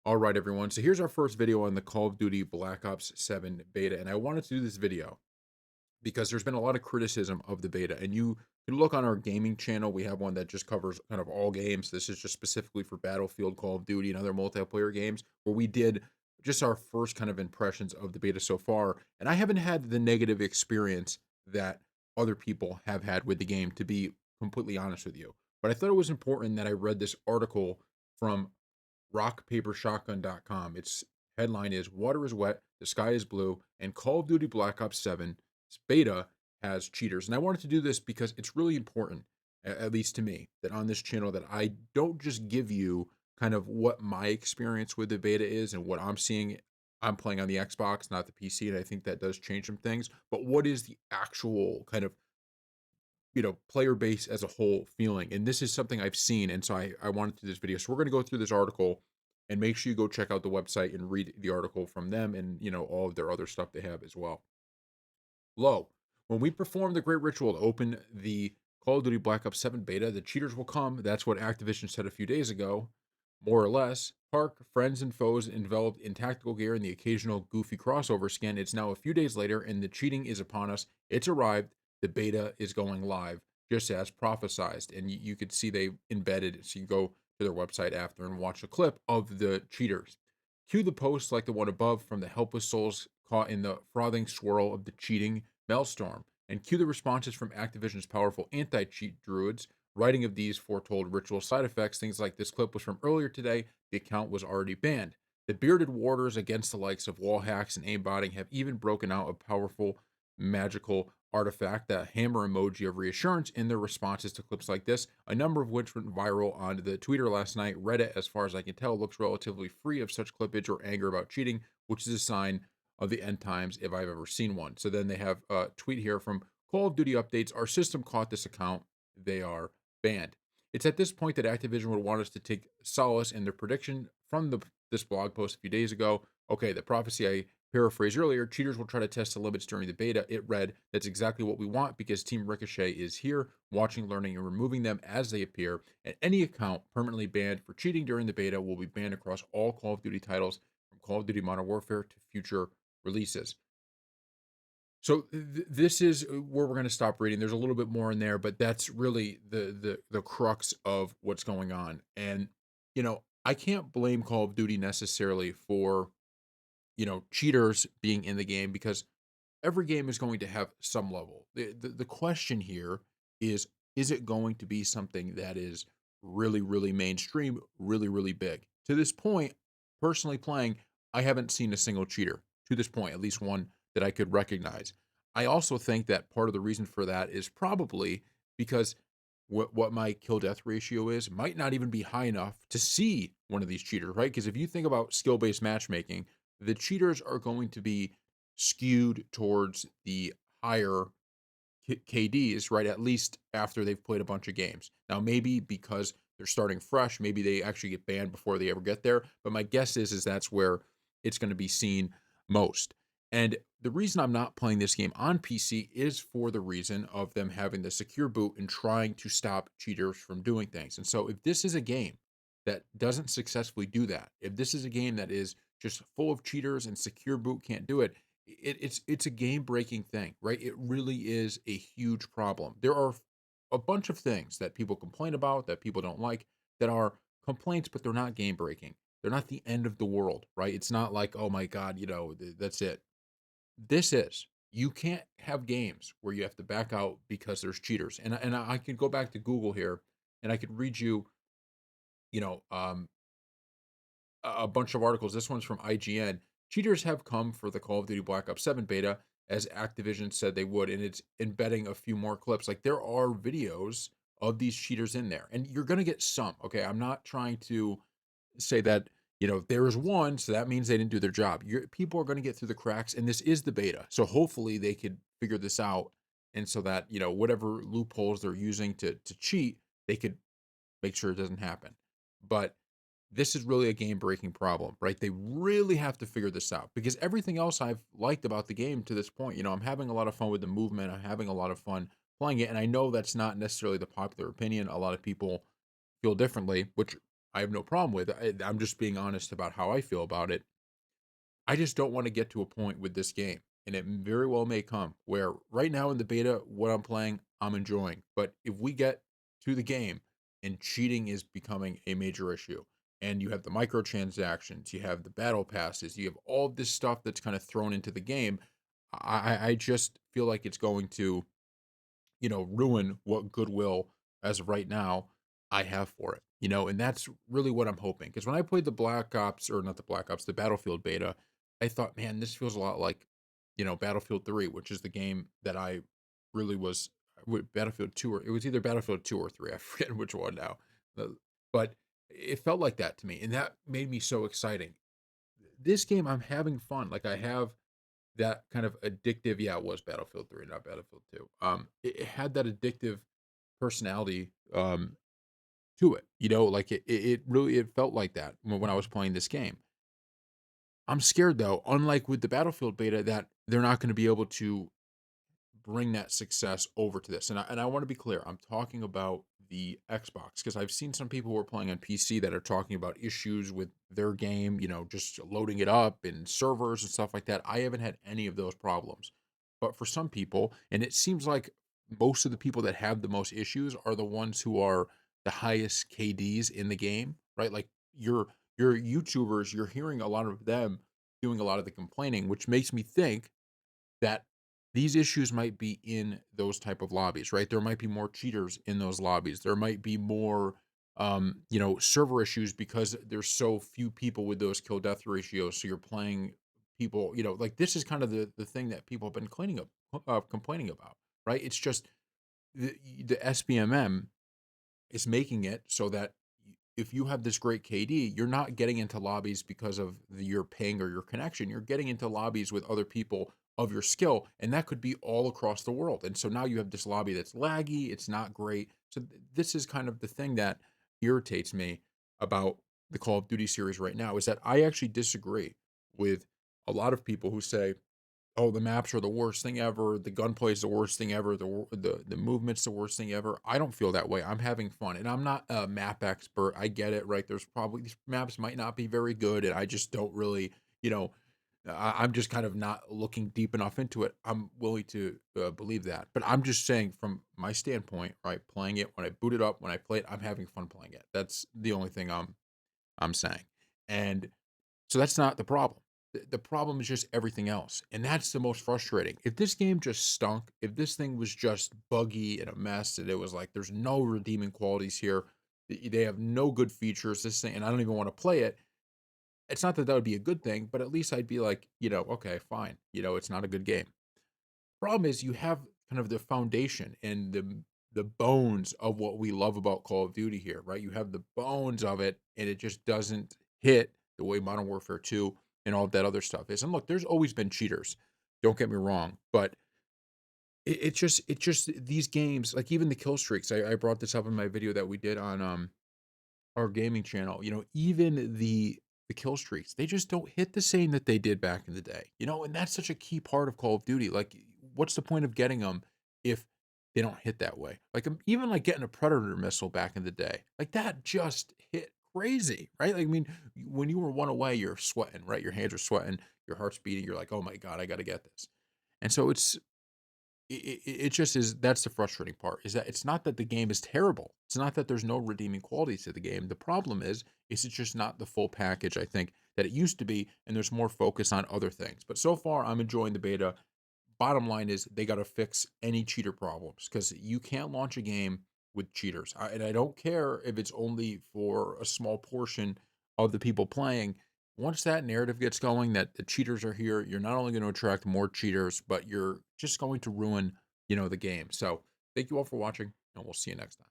All right, everyone. So here's our first video on the Call of Duty Black Ops 7 beta. And I wanted to do this video because there's been a lot of criticism of the beta. And you can look on our gaming channel. We have one that just covers kind of all games. This is just specifically for Battlefield, Call of Duty, and other multiplayer games where we did just our first kind of impressions of the beta so far. And I haven't had the negative experience that other people have had with the game, to be completely honest with you. But I thought it was important that I read this article from rockpapershotgun.com. Its headline is "Water is Wet, the Sky is Blue, and Call of Duty Black Ops 7 beta has cheaters." And I wanted to do this because it's really important, at least to me, that on this channel that I don't just give you kind of what my experience with the beta is and what I'm seeing. I'm playing on the Xbox, not the PC, and I think that does change some things. But what is the actual kind of player base as a whole feeling? And this is something I've seen, and so I wanted to do this video. So we're going to go through this article, and make sure you go check out the website and read the article from them, and all of their other stuff they have as well. Low. When we perform the great ritual to open the Call of Duty Black Ops 7 beta, the cheaters will come. That's what Activision said a few days ago. More or less. Park, friends, and foes enveloped in tactical gear and the occasional goofy crossover skin. It's now a few days later, and the cheating is upon us. It's arrived. The beta is going live, just as prophesized. And you could see they embedded it. So you go to their website after and watch a clip of the cheaters. Cue the posts like the one above from the helpless souls caught in the frothing swirl of the cheating maelstrom, and cue the responses from Activision's powerful anti cheat druids. Writing of these foretold ritual side effects. Things like this clip was from earlier today. The account was already banned. The bearded warders against the likes of wall hacks and aimbotting have even broken out a powerful magical artifact, the hammer emoji of reassurance, in their responses to clips like this, a number of which went viral on the Twitter last night. Reddit, as far as I can tell, looks relatively free of such clippage or anger about cheating, which is a sign of the end times if I've ever seen one. So then they have a tweet here from Call of Duty Updates. Our system caught this account. They are banned. It's at this point that Activision would want us to take solace in their prediction from this blog post a few days ago. Okay, the prophecy I paraphrased earlier, cheaters will try to test the limits during the beta. It read, "That's exactly what we want because Team Ricochet is here, watching, learning, and removing them as they appear. And any account permanently banned for cheating during the beta will be banned across all Call of Duty titles from Call of Duty Modern Warfare to future releases." So this is where we're going to stop reading. There's a little bit more in there, but that's really the crux of what's going on. And I can't blame Call of Duty necessarily for cheaters being in the game, because every game is going to have some level. The question here is it going to be something that is really, really mainstream, really, really big? To this point, personally playing, I haven't seen a single cheater to this point, at least one that I could recognize. I also think that part of the reason for that is probably because what my kill death ratio is might not even be high enough to see one of these cheaters, right? Because if you think about skill based matchmaking, the cheaters are going to be skewed towards the higher KDs, right? At least after they've played a bunch of games. Now, maybe because they're starting fresh, maybe they actually get banned before they ever get there. But my guess is that's where it's going to be seen most. And the reason I'm not playing this game on PC is for the reason of them having the secure boot and trying to stop cheaters from doing things. And so if this is a game that doesn't successfully do that, if this is a game that is just full of cheaters and secure boot can't do it, it's a game breaking thing, right? It really is a huge problem. There are a bunch of things that people complain about, that people don't like, that are complaints, but they're not game breaking. They're not the end of the world, right? It's not like, oh my god, that's it. This is. You can't have games where you have to back out because there's cheaters. And I could go back to Google here, and I could read you, you know, um, a bunch of articles. This one's from IGN. Cheaters have come for the Call of Duty Black Ops 7 beta, as Activision said they would, and it's embedding a few more clips. Like, there are videos of these cheaters in there, and you're going to get some. Okay, I'm not trying to say that there is one, so that means they didn't do their job. People are going to get through the cracks, and this is the beta, so hopefully they could figure this out, and so that whatever loopholes they're using to cheat, they could make sure it doesn't happen. But this is really a game breaking problem, right? They really have to figure this out, because everything else I've liked about the game to this point, I'm having a lot of fun with the movement. I'm having a lot of fun playing it. And I know that's not necessarily the popular opinion. A lot of people feel differently, which I have no problem with. I'm just being honest about how I feel about it. I just don't want to get to a point with this game, and it very well may come where right now in the beta, what I'm playing, I'm enjoying. But if we get to the game and cheating is becoming a major issue, and you have the microtransactions, you have the battle passes, you have all this stuff that's kind of thrown into the game, I just feel like it's going to, ruin what goodwill as of right now I have for it. And that's really what I'm hoping. Because when I played the Black Ops, or not the Black Ops, the Battlefield beta, I thought, man, this feels a lot like, Battlefield 3, which is the game that I really was with Battlefield 2, or it was either Battlefield 2 or 3. I forget which one now. But it felt like that to me. And that made me so exciting. This game, I'm having fun. Like I have that kind of addictive, yeah, it was Battlefield 3, not Battlefield 2. It had that addictive personality, to it, like it really it felt like that when I was playing this game. I'm scared though, unlike with the Battlefield beta, that they're not gonna be able to bring that success over to this. And I want to be clear, I'm talking about the Xbox because I've seen some people who are playing on PC that are talking about issues with their game, just loading it up and servers and stuff like that. I haven't had any of those problems. But for some people, and it seems like most of the people that have the most issues are the ones who are the highest KDs in the game, right? Like your YouTubers, you're hearing a lot of them doing a lot of the complaining, which makes me think that these issues might be in those type of lobbies, right? There might be more cheaters in those lobbies. There might be more, server issues because there's so few people with those kill death ratios. So you're playing people, like this is kind of the thing that people have been complaining about, right? It's just the SBMM is making it so that if you have this great KD, you're not getting into lobbies because of your ping or your connection. You're getting into lobbies with other people of your skill, and that could be all across the world. And so now you have this lobby that's laggy. It's not great. So this is kind of the thing that irritates me about the Call of Duty series right now is that I actually disagree with a lot of people who say, oh, the maps are the worst thing ever. The gunplay is the worst thing ever. The movement's the worst thing ever. I don't feel that way. I'm having fun, and I'm not a map expert. I get it, right? There's probably these maps might not be very good, and I just don't really, I'm just kind of not looking deep enough into it. I'm willing to believe that, but I'm just saying from my standpoint, right? Playing it when I boot it up, when I play it, I'm having fun playing it. That's the only thing I'm saying, and so that's not the problem. The problem is just everything else, and that's the most frustrating. If this game just stunk, if this thing was just buggy and a mess, and it was like there's no redeeming qualities here, they have no good features, this thing, and I don't even want to play it. It's not that that would be a good thing, but at least I'd be like, okay, fine. It's not a good game. Problem is you have kind of the foundation and the bones of what we love about Call of Duty here, right? You have the bones of it, and it just doesn't hit the way Modern Warfare 2 and all that other stuff is. And look, there's always been cheaters. Don't get me wrong, but it just these games, like even the kill streaks. I brought this up in my video that we did on our gaming channel. Even the kill streaks, they just don't hit the same that they did back in the day. And that's such a key part of Call of Duty. Like, what's the point of getting them if they don't hit that way? Like, even like getting a Predator missile back in the day, like that just hit crazy, right? Like, I mean, when you were one away, you're sweating, right? Your hands are sweating, your heart's beating. You're like, oh my god, I got to get this. And so it just is. That's the frustrating part, is that it's not that the game is terrible. It's not that there's no redeeming qualities to the game. The problem is it's just not the full package, I think, that it used to be, and there's more focus on other things. But so far, I'm enjoying the beta. Bottom line is they got to fix any cheater problems because you can't launch a game with cheaters. And I don't care if it's only for a small portion of the people playing. Once that narrative gets going that the cheaters are here, you're not only going to attract more cheaters, but you're just going to ruin, the game. So thank you all for watching, and we'll see you next time.